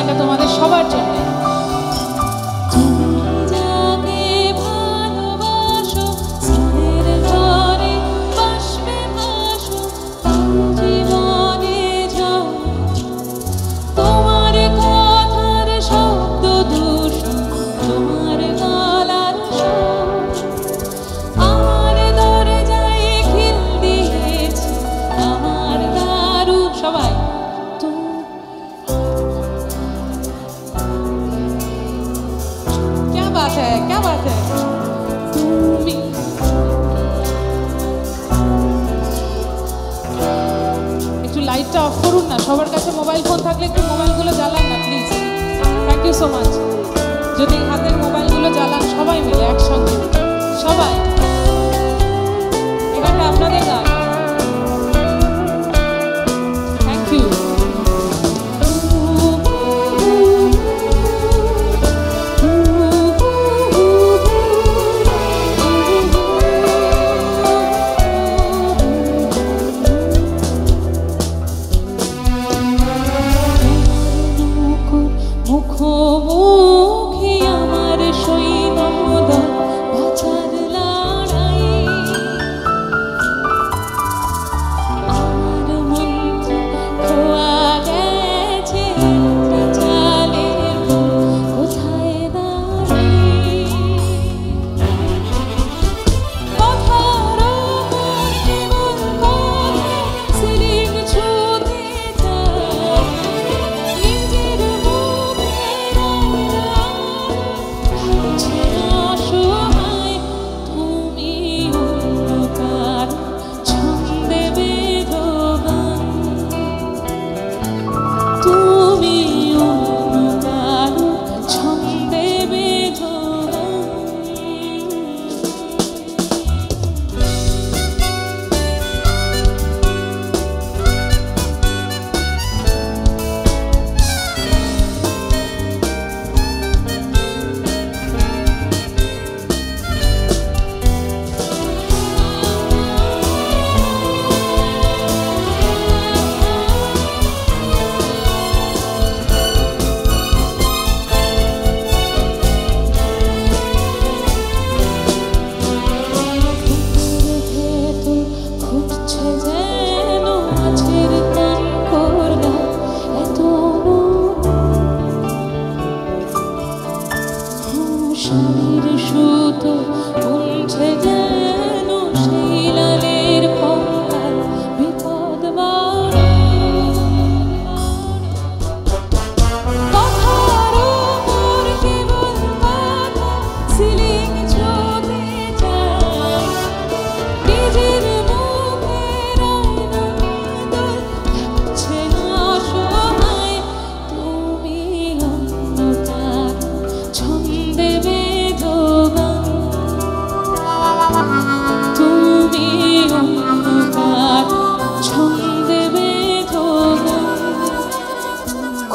গানটা তোমাদের সবার জন্য। क्या बात है তুমি একটু লাইটটা অফ করুন না, সবার কাছে মোবাইল ফোন থাকলে একটু মোবাইলগুলো জ্বালান না please. Thank you so much. যদি হাতের মোবাইলগুলো জ্বালান সবাই মিলে একসঙ্গে, সবাই। এবারটা আপনাদের গান। Thank you.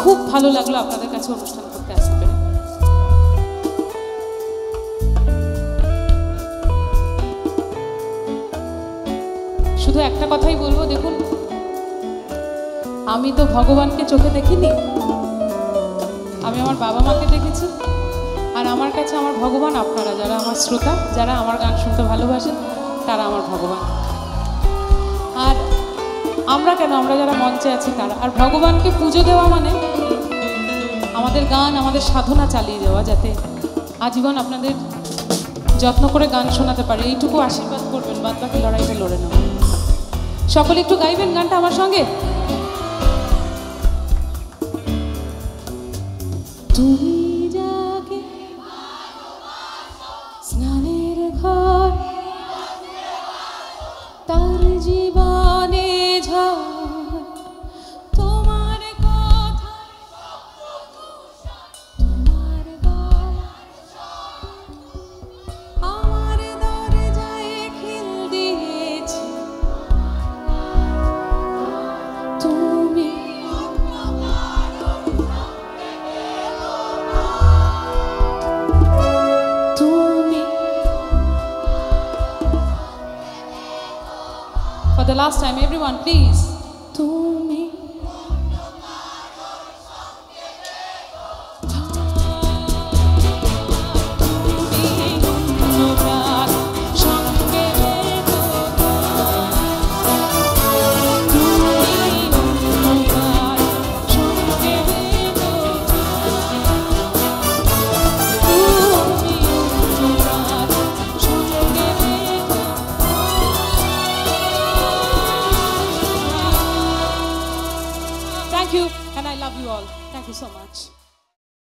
খুব ভালো লাগলো আপনাদের কাছে অনুষ্ঠান করতে আসতে পেরে। শুধু একটা কথাই বলবো, দেখুন আমি তো ভগবানকে চোখে দেখিনি, আমি আমার বাবা মাকে দেখেছি, আর আমার কাছে আমার ভগবান আপনারা যারা আমার শ্রোতা, যারা আমার গান শুনতে ভালোবাসেন, তারা আমার ভগবান। আর আমরা কেন, আমরা যারা মঞ্চে আছি তারা। আর ভগবানকে পুজো দেওয়া মানে আমাদের গান, আমাদের সাধনা চালিয়ে যাওয়া, যাতে আজীবন আপনাদের যত্ন করে গান শোনাতে পারে, এইটুকু আশীর্বাদ করবেন, বাদ বাকি লড়াইটা লড়ে নেব। সকলে একটু গাইবেন গানটা আমার সঙ্গে। তুমি যাকে স্নানের ঘর তার জীবনে ঝড়, তোমার কথা তোমার আমার দরজায় খিল দিয়েছে, তুমি For the last time, everyone, please.